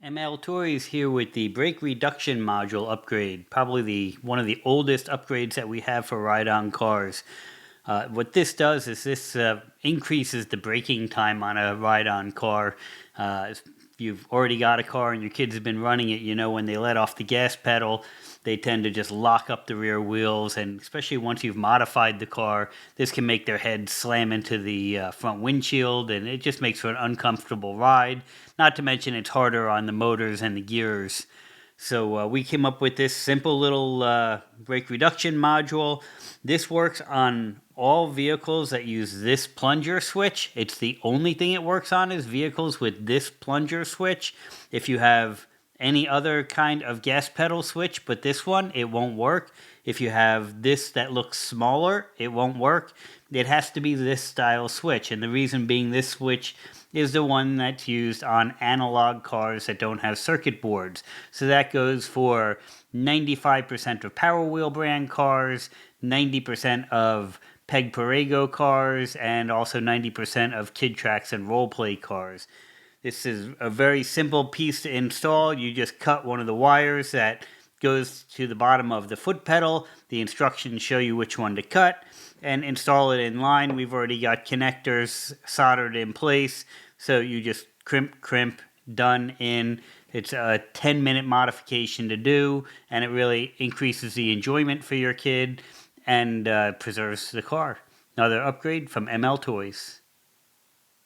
MLToys here with the brake reduction module upgrade, probably one of the oldest upgrades that we have for ride-on cars. What this does is this increases the braking time on a ride-on car. If you've already got a car and your kids have been running it, you know when they let off the gas pedal, they tend to just lock up the rear wheels, and especially once you've modified the car, this can make their head slam into the front windshield, and it just makes for an uncomfortable ride. Not to mention it's harder on the motors and the gears. So we came up with this simple little brake reduction module. This works on all vehicles that use this plunger switch. It's the only thing it works on is vehicles with this plunger switch. If you have any other kind of gas pedal switch but this one, it won't work. If you have this that looks smaller, it won't work. It has to be this style switch, and the reason being this switch is the one that's used on analog cars that don't have circuit boards. So that goes for 95% of Power Wheel brand cars, 90% of Perego cars, and also 90% of Kid Trax and Roleplay cars. This is a very simple piece to install. You just cut one of the wires that goes to the bottom of the foot pedal. The instructions show you which one to cut and install it in line. We've already got connectors soldered in place, so you just crimp, done in. It's a 10-minute modification to do, and it really increases the enjoyment for your kid and preserves the car. Another upgrade from ML Toys.